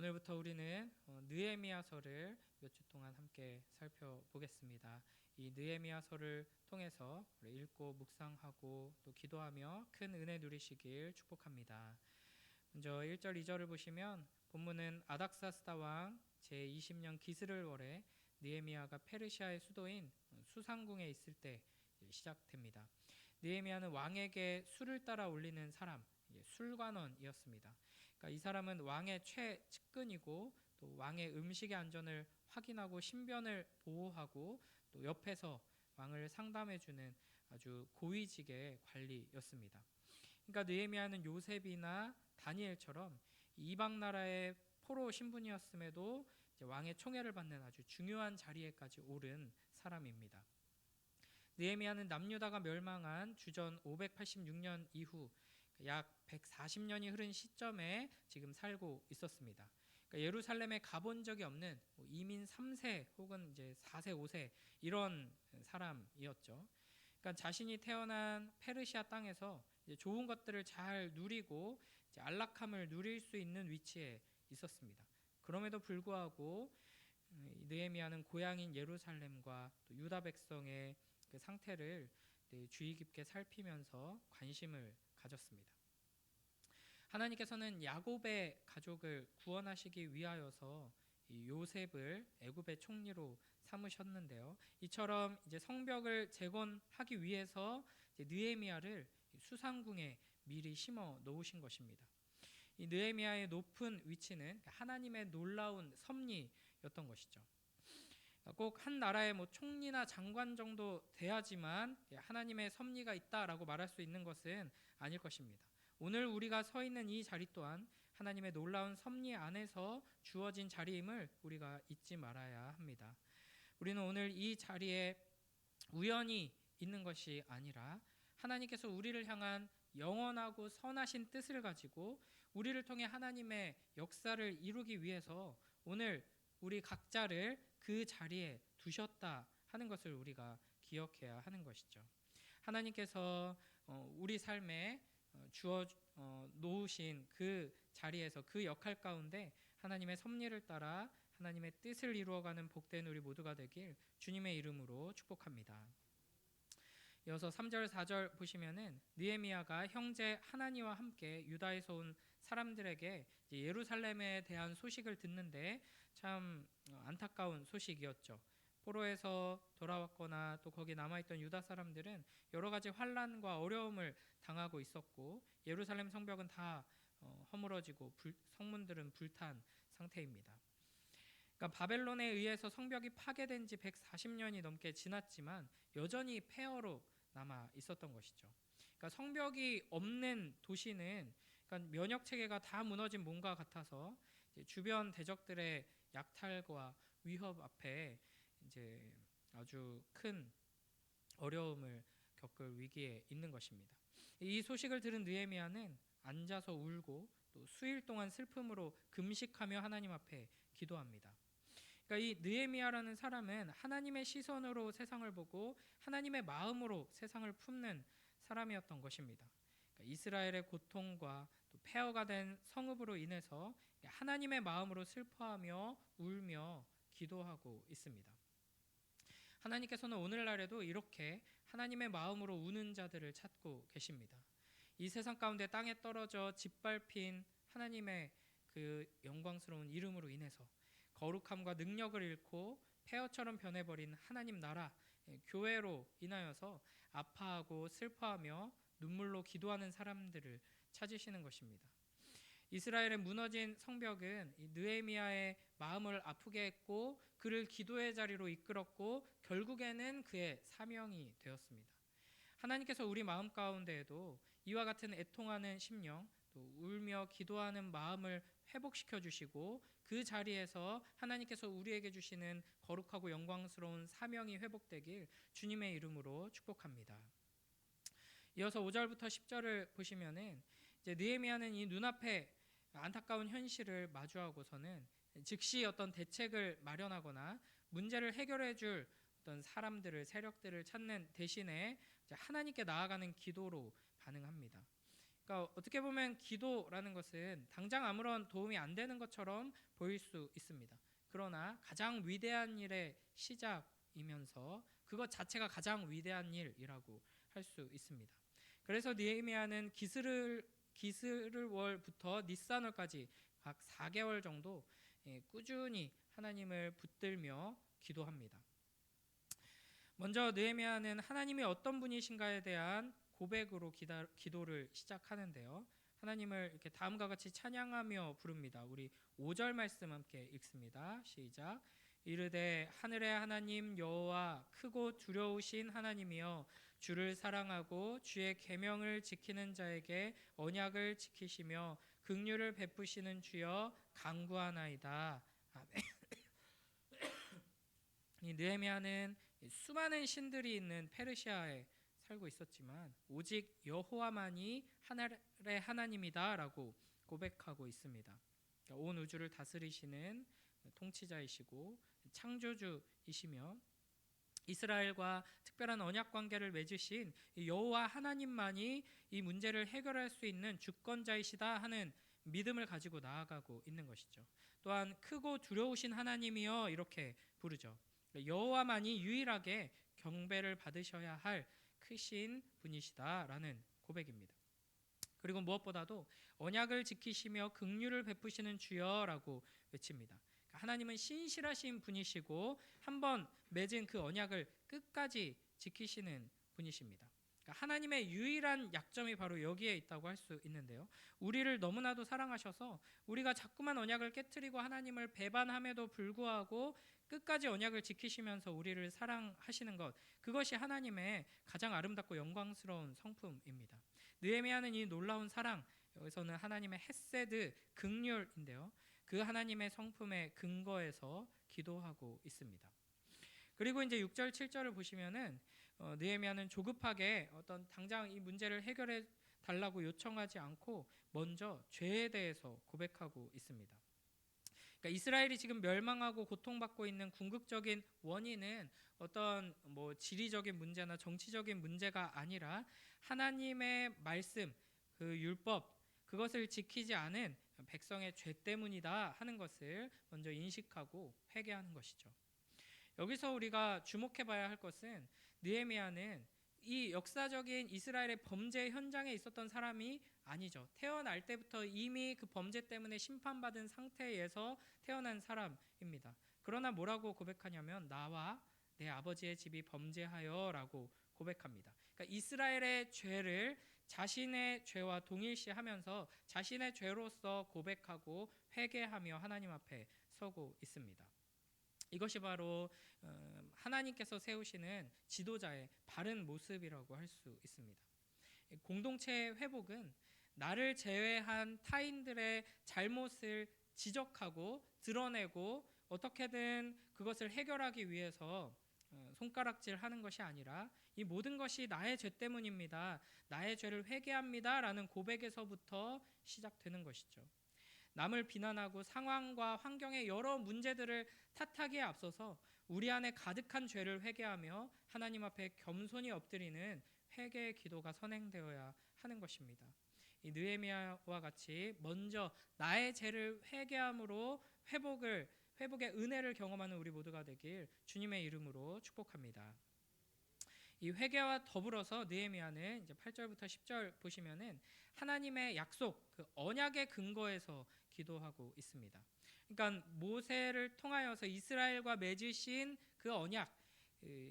오늘부터 우리는 느헤미야서를 몇 주 동안 함께 살펴보겠습니다. 이 느헤미야서를 통해서 우리 읽고 묵상하고 또 기도하며 큰 은혜 누리시길 축복합니다. 먼저 1절 2절을 보시면 본문은 아닥사스다 왕 제20년 기스를월에 느헤미야가 페르시아의 수도인 수상궁에 있을 때 시작됩니다. 느헤미야는 왕에게 술을 따라 올리는 사람, 술관원이었습니다. 그러니까 이 사람은 왕의 최측근이고 또 왕의 음식의 안전을 확인하고 신변을 보호하고 또 옆에서 왕을 상담해주는 아주 고위직의 관리였습니다. 그러니까 느헤미야는 요셉이나 다니엘처럼 이방 나라의 포로 신분이었음에도 왕의 총애를 받는 아주 중요한 자리에까지 오른 사람입니다. 느헤미야는 남유다가 멸망한 주전 586년 이후 약 140년이 흐른 시점에 지금 살고 있었습니다. 그러니까 예루살렘에 가본 적이 없는 이민 3세 혹은 이제 4세, 5세 이런 사람이었죠. 그러니까 자신이 태어난 페르시아 땅에서 좋은 것들을 잘 누리고 안락함을 누릴 수 있는 위치에 있었습니다. 그럼에도 불구하고 느헤미야는 고향인 예루살렘과 또 유다 백성의 그 상태를 주의 깊게 살피면서 관심을 가졌습니다. 하나님께서는 야곱의 가족을 구원하시기 위하여서 요셉을 애굽의 총리로 삼으셨는데요. 이처럼 이제 성벽을 재건하기 위해서 느헤미야를 수상궁에 미리 심어 놓으신 것입니다. 이 느헤미야의 높은 위치는 하나님의 놀라운 섭리였던 것이죠. 꼭 한 나라의 총리나 장관 정도 돼야지만 하나님의 섭리가 있다라고 말할 수 있는 것은 아닐 것입니다. 오늘 우리가 서 있는 이 자리 또한 하나님의 놀라운 섭리 안에서 주어진 자리임을 우리가 잊지 말아야 합니다. 우리는 오늘 이 자리에 우연히 있는 것이 아니라 하나님께서 우리를 향한 영원하고 선하신 뜻을 가지고 우리를 통해 하나님의 역사를 이루기 위해서 오늘 우리 각자를 그 자리에 두셨다 하는 것을 우리가 기억해야 하는 것이죠. 하나님께서 우리 삶에 주어 놓으신 그 자리에서 그 역할 가운데 하나님의 섭리를 따라 하나님의 뜻을 이루어가는 복된 우리 모두가 되길 주님의 이름으로 축복합니다. 이어서 3절 4절 보시면은 느헤미야가 형제 하나니와 함께 유다에서 온 사람들에게 예루살렘에 대한 소식을 듣는데 참 안타까운 소식이었죠. 포로에서 돌아왔거나 또 거기 남아있던 유다 사람들은 여러 가지 환난과 어려움을 당하고 있었고 예루살렘 성벽은 다 허물어지고 성문들은 불탄 상태입니다. 그러니까 바벨론에 의해서 성벽이 파괴된 지 140년이 넘게 지났지만 여전히 폐허로 남아 있었던 것이죠. 그러니까 성벽이 없는 도시는 그러니까 면역 체계가 다 무너진 몸과 같아서 주변 대적들의 약탈과 위협 앞에 이제 아주 큰 어려움을 겪을 위기에 있는 것입니다. 이 소식을 들은 느헤미야는 앉아서 울고 또 수일 동안 슬픔으로 금식하며 하나님 앞에 기도합니다. 그러니까 이 느헤미야라는 사람은 하나님의 시선으로 세상을 보고 하나님의 마음으로 세상을 품는 사람이었던 것입니다. 그러니까 이스라엘의 고통과 또 폐허가 된 성읍으로 인해서 하나님의 마음으로 슬퍼하며 울며 기도하고 있습니다. 하나님께서는 오늘날에도 이렇게 하나님의 마음으로 우는 자들을 찾고 계십니다. 이 세상 가운데 땅에 떨어져 짓밟힌 하나님의 그 영광스러운 이름으로 인해서 거룩함과 능력을 잃고 폐허처럼 변해버린 하나님 나라 교회로 인하여서 아파하고 슬퍼하며 눈물로 기도하는 사람들을 찾으시는 것입니다. 이스라엘의 무너진 성벽은 느헤미야의 마음을 아프게 했고 그를 기도의 자리로 이끌었고 결국에는 그의 사명이 되었습니다. 하나님께서 우리 마음 가운데에도 이와 같은 애통하는 심령 또 울며 기도하는 마음을 회복시켜 주시고 그 자리에서 하나님께서 우리에게 주시는 거룩하고 영광스러운 사명이 회복되길 주님의 이름으로 축복합니다. 이어서 5절부터 10절을 보시면은 이제 느헤미야는 이 눈앞에 안타까운 현실을 마주하고서는 즉시 어떤 대책을 마련하거나 문제를 해결해 줄 어떤 사람들을 세력들을 찾는 대신에 하나님께 나아가는 기도로 반응합니다. 그러니까 어떻게 보면 기도라는 것은 당장 아무런 도움이 안 되는 것처럼 보일 수 있습니다. 그러나 가장 위대한 일의 시작이면서 그것 자체가 가장 위대한 일이라고 할 수 있습니다. 그래서 느헤미야는 기스를월부터 니산월까지 각 4개월 정도 꾸준히 하나님을 붙들며 기도합니다. 먼저 느헤미야는 하나님이 어떤 분이신가에 대한 고백으로 기도를 시작하는데요. 하나님을 이렇게 다음과 같이 찬양하며 부릅니다. 우리 5절 말씀 함께 읽습니다. 시작. 이르되 하늘의 하나님 여호와 크고 두려우신 하나님이여 주를 사랑하고 주의 계명을 지키는 자에게 언약을 지키시며 긍휼을 베푸시는 주여 간구하나이다. 아멘. 이 느헤미야는 수많은 신들이 있는 페르시아에 살고 있었지만 오직 여호와만이 하늘의 하나님이다라고 고백하고 있습니다. 그러니까 온 우주를 다스리시는 통치자이시고 창조주이시며 이스라엘과 특별한 언약 관계를 맺으신 여호와 하나님만이 이 문제를 해결할 수 있는 주권자이시다 하는 믿음을 가지고 나아가고 있는 것이죠. 또한 크고 두려우신 하나님이여 이렇게 부르죠. 여호와만이 유일하게 경배를 받으셔야 할 크신 분이시다라는 고백입니다. 그리고 무엇보다도 언약을 지키시며 긍휼을 베푸시는 주여라고 외칩니다. 하나님은 신실하신 분이시고 한번 맺은 그 언약을 끝까지 지키시는 분이십니다. 하나님의 유일한 약점이 바로 여기에 있다고 할 수 있는데요. 우리를 너무나도 사랑하셔서 우리가 자꾸만 언약을 깨트리고 하나님을 배반함에도 불구하고 끝까지 언약을 지키시면서 우리를 사랑하시는 것, 그것이 하나님의 가장 아름답고 영광스러운 성품입니다. 느헤미야는 이 놀라운 사랑, 여기서는 하나님의 헤세드, 긍휼인데요. 그 하나님의 성품의 근거에서 기도하고 있습니다. 그리고 이제 6절, 7절을 보시면은 느헤미야는 조급하게 어떤 당장 이 문제를 해결해 달라고 요청하지 않고 먼저 죄에 대해서 고백하고 있습니다. 그러니까 이스라엘이 지금 멸망하고 고통받고 있는 궁극적인 원인은 어떤 지리적인 문제나 정치적인 문제가 아니라 하나님의 말씀, 그 율법, 그것을 지키지 않은 백성의 죄 때문이다 하는 것을 먼저 인식하고 회개하는 것이죠. 여기서 우리가 주목해 봐야 할 것은 느헤미야는 이 역사적인 이스라엘의 범죄 현장에 있었던 사람이 아니죠. 태어날 때부터 이미 그 범죄 때문에 심판받은 상태에서 태어난 사람입니다. 그러나 뭐라고 고백하냐면 나와 내 아버지의 집이 범죄하여라고 고백합니다. 그러니까 이스라엘의 죄를 자신의 죄와 동일시하면서 자신의 죄로서 고백하고 회개하며 하나님 앞에 서고 있습니다. 이것이 바로 하나님께서 세우시는 지도자의 바른 모습이라고 할 수 있습니다. 공동체 회복은 나를 제외한 타인들의 잘못을 지적하고 드러내고 어떻게든 그것을 해결하기 위해서 손가락질하는 것이 아니라 이 모든 것이 나의 죄 때문입니다. 나의 죄를 회개합니다라는 고백에서부터 시작되는 것이죠. 남을 비난하고 상황과 환경의 여러 문제들을 탓하기에 앞서서 우리 안에 가득한 죄를 회개하며 하나님 앞에 겸손히 엎드리는 회개의 기도가 선행되어야 하는 것입니다. 이 느헤미야와 같이 먼저 나의 죄를 회개함으로 회복의 은혜를 경험하는 우리 모두가 되길 주님의 이름으로 축복합니다. 이 회개와 더불어서 느헤미야는 이제 8절부터 10절 보시면은 하나님의 약속, 그 언약의 근거에서 기도하고 있습니다. 그러니까 모세를 통하여서 이스라엘과 맺으신 그 언약,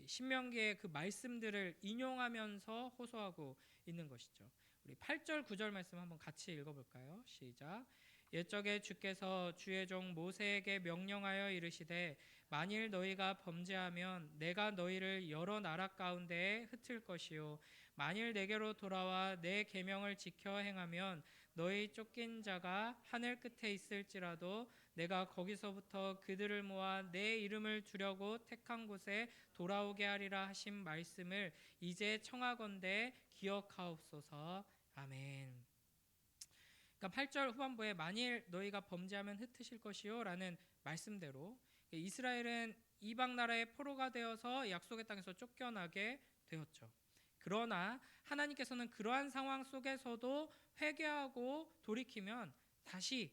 신명기의 그 말씀들을 인용하면서 호소하고 있는 것이죠. 우리 8절, 9절 말씀 한번 같이 읽어볼까요? 시작. 옛적에 주께서 주의 종 모세에게 명령하여 이르시되 만일 너희가 범죄하면 내가 너희를 여러 나라 가운데에 흩을 것이요 만일 내게로 돌아와 내 계명을 지켜 행하면 너희 쫓긴 자가 하늘 끝에 있을지라도 내가 거기서부터 그들을 모아 내 이름을 두려고 택한 곳에 돌아오게 하리라 하신 말씀을 이제 청하건대 기억하옵소서. 아멘. 그러니까 8절 후반부에 만일 너희가 범죄하면 흩으실 것이요 라는 말씀대로 이스라엘은 이방 나라의 포로가 되어서 약속의 땅에서 쫓겨나게 되었죠. 그러나 하나님께서는 그러한 상황 속에서도 회개하고 돌이키면 다시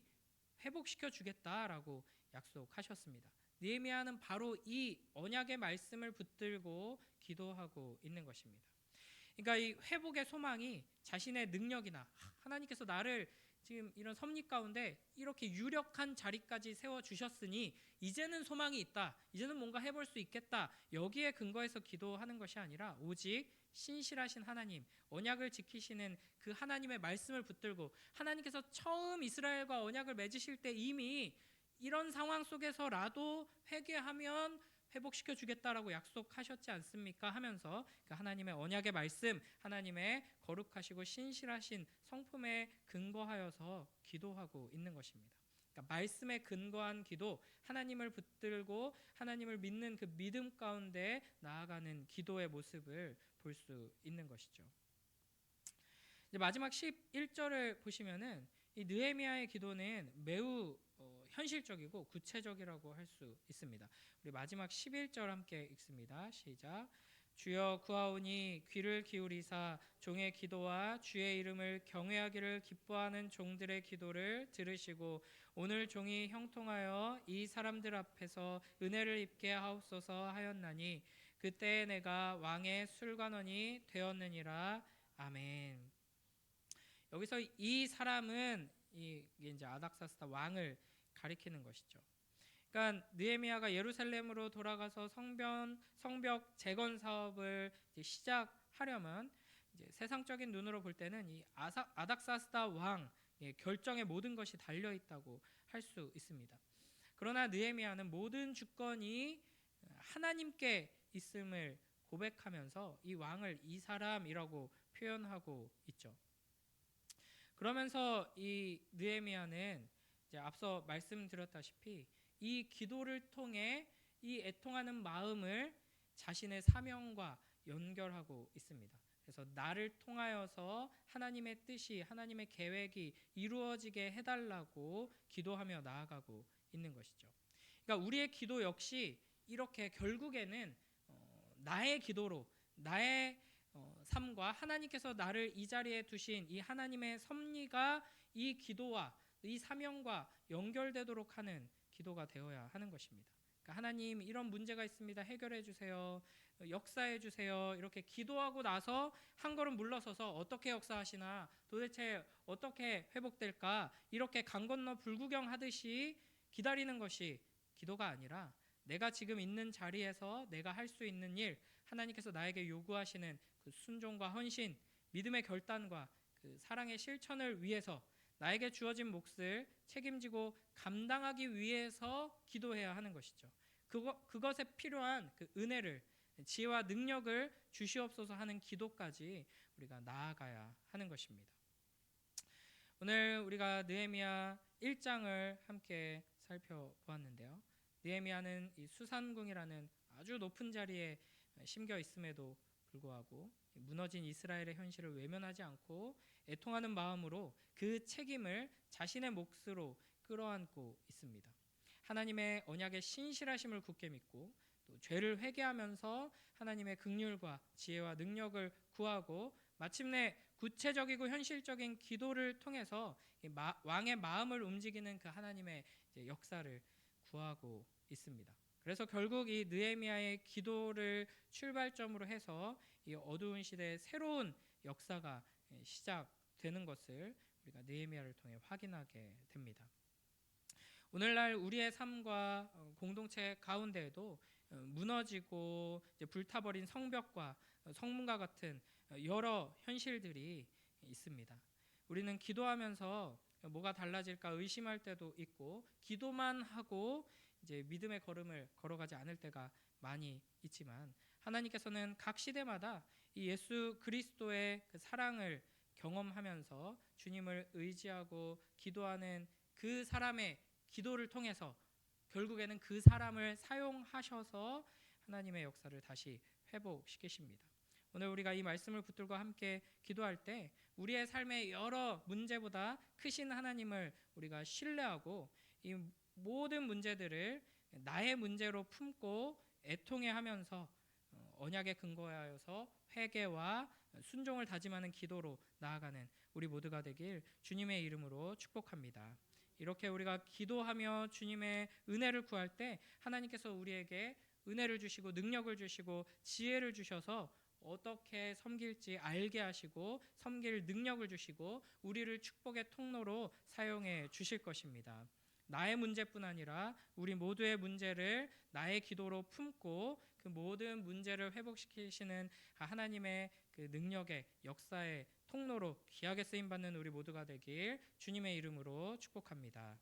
회복시켜 주겠다라고 약속하셨습니다. 느헤미야는 바로 이 언약의 말씀을 붙들고 기도하고 있는 것입니다. 그러니까 이 회복의 소망이 자신의 능력이나 하나님께서 나를 지금 이런 섭리 가운데 이렇게 유력한 자리까지 세워주셨으니 이제는 소망이 있다, 이제는 뭔가 해볼 수 있겠다, 여기에 근거해서 기도하는 것이 아니라 오직 신실하신 하나님, 언약을 지키시는 그 하나님의 말씀을 붙들고, 하나님께서 처음 이스라엘과 언약을 맺으실 때 이미 이런 상황 속에서라도 회개하면 회복시켜 주겠다라고 약속하셨지 않습니까? 하면서 그 하나님의 언약의 말씀, 하나님의 거룩하시고 신실하신 성품에 근거하여서 기도하고 있는 것입니다. 그러니까 말씀에 근거한 기도, 하나님을 붙들고 하나님을 믿는 그 믿음 가운데 나아가는 기도의 모습을 볼 수 있는 것이죠. 이제 마지막 11절을 보시면은 이 느헤미야의 기도는 매우 현실적이고 구체적이라고 할 수 있습니다. 우리 마지막 11절 함께 읽습니다. 시작. 주여 구하오니 귀를 기울이사 종의 기도와 주의 이름을 경외하기를 기뻐하는 종들의 기도를 들으시고 오늘 종이 형통하여 이 사람들 앞에서 은혜를 입게 하옵소서 하였나니 그때 내가 왕의 술관원이 되었느니라. 아멘. 여기서 이 사람은 이게 이제 아닥사스다 왕을 가리키는 것이죠. 그러니까 느헤미야가 예루살렘으로 돌아가서 성벽 재건 사업을 시작하려면 이제 세상적인 눈으로 볼 때는 이 아닥사스다 왕 결정에 모든 것이 달려 있다고 할 수 있습니다. 그러나 느헤미야는 모든 주권이 하나님께 있음을 고백하면서 이 왕을 이 사람이라고 표현하고 있죠. 그러면서 이 느헤미야는 이제 앞서 말씀드렸다시피 이 기도를 통해 이 애통하는 마음을 자신의 사명과 연결하고 있습니다. 그래서 나를 통하여서 하나님의 뜻이, 하나님의 계획이 이루어지게 해달라고 기도하며 나아가고 있는 것이죠. 그러니까 우리의 기도 역시 이렇게 결국에는 나의 기도로, 나의 삶과 하나님께서 나를 이 자리에 두신 이 하나님의 섭리가 이 기도와 이 사명과 연결되도록 하는 기도가 되어야 하는 것입니다. 그러니까 하나님 이런 문제가 있습니다. 해결해 주세요. 역사해 주세요. 이렇게 기도하고 나서 한 걸음 물러서서 어떻게 역사하시나, 도대체 어떻게 회복될까, 이렇게 강 건너 불구경하듯이 기다리는 것이 기도가 아니라 내가 지금 있는 자리에서 내가 할 수 있는 일, 하나님께서 나에게 요구하시는 그 순종과 헌신, 믿음의 결단과 그 사랑의 실천을 위해서 나에게 주어진 몫을 책임지고 감당하기 위해서 기도해야 하는 것이죠. 그것에 필요한 그 은혜를, 지혜와 능력을 주시옵소서 하는 기도까지 우리가 나아가야 하는 것입니다. 오늘 우리가 느헤미야 1장을 함께 살펴보았는데요. 느헤미야는 이 수산궁이라는 아주 높은 자리에 심겨 있음에도 불구하고 무너진 이스라엘의 현실을 외면하지 않고 애통하는 마음으로 그 책임을 자신의 몫으로 끌어안고 있습니다. 하나님의 언약의 신실하심을 굳게 믿고 또 죄를 회개하면서 하나님의 긍휼과 지혜와 능력을 구하고 마침내 구체적이고 현실적인 기도를 통해서 왕의 마음을 움직이는 그 하나님의 역사를 구하고 있습니다. 그래서 결국 이 느헤미야의 기도를 출발점으로 해서 이 어두운 시대의 새로운 역사가 시작되는 것을 우리가 느헤미야를 통해 확인하게 됩니다. 오늘날 우리의 삶과 공동체 가운데에도 무너지고 불타버린 성벽과 성문과 같은 여러 현실들이 있습니다. 우리는 기도하면서 뭐가 달라질까 의심할 때도 있고, 기도만 하고 이제 믿음의 걸음을 걸어가지 않을 때가 많이 있지만, 하나님께서는 각 시대마다 이 예수 그리스도의 그 사랑을 경험하면서 주님을 의지하고 기도하는 그 사람의 기도를 통해서 결국에는 그 사람을 사용하셔서 하나님의 역사를 다시 회복시키십니다. 오늘 우리가 이 말씀을 붙들고 함께 기도할 때 우리의 삶의 여러 문제보다 크신 하나님을 우리가 신뢰하고 이 모든 문제들을 나의 문제로 품고 애통해하면서 언약에 근거하여서 회개와 순종을 다짐하는 기도로 나아가는 우리 모두가 되길 주님의 이름으로 축복합니다. 이렇게 우리가 기도하며 주님의 은혜를 구할 때 하나님께서 우리에게 은혜를 주시고 능력을 주시고 지혜를 주셔서 어떻게 섬길지 알게 하시고 섬길 능력을 주시고 우리를 축복의 통로로 사용해 주실 것입니다. 나의 문제뿐 아니라 우리 모두의 문제를 나의 기도로 품고 그 모든 문제를 회복시키시는 하나님의 그 능력의 역사의 통로로 귀하게 쓰임받는 우리 모두가 되길 주님의 이름으로 축복합니다.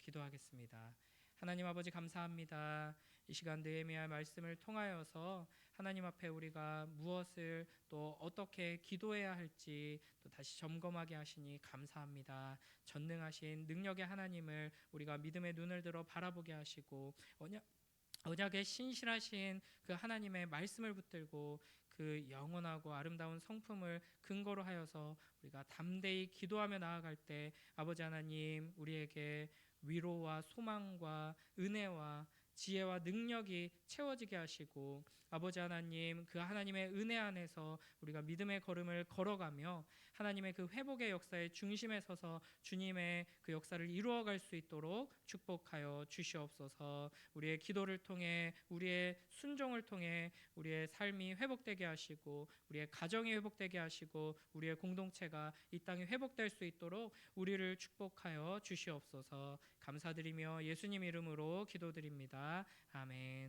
기도하겠습니다. 하나님 아버지 감사합니다. 이 시간 느헤미야 말씀을 통하여서 하나님 앞에 우리가 무엇을 또 어떻게 기도해야 할지 또 다시 점검하게 하시니 감사합니다. 전능하신 능력의 하나님을 우리가 믿음의 눈을 들어 바라보게 하시고 언약의 신실하신 그 하나님의 말씀을 붙들고 그 영원하고 아름다운 성품을 근거로 하여서 우리가 담대히 기도하며 나아갈 때 아버지 하나님 우리에게 위로와 소망과 은혜와 지혜와 능력이 채워지게 하시고 아버지 하나님 그 하나님의 은혜 안에서 우리가 믿음의 걸음을 걸어가며 하나님의 그 회복의 역사의 중심에 서서 주님의 그 역사를 이루어갈 수 있도록 축복하여 주시옵소서. 우리의 기도를 통해 우리의 순종을 통해 우리의 삶이 회복되게 하시고 우리의 가정이 회복되게 하시고 우리의 공동체가 이 땅에 회복될 수 있도록 우리를 축복하여 주시옵소서. 감사드리며 예수님 이름으로 기도드립니다. 아멘.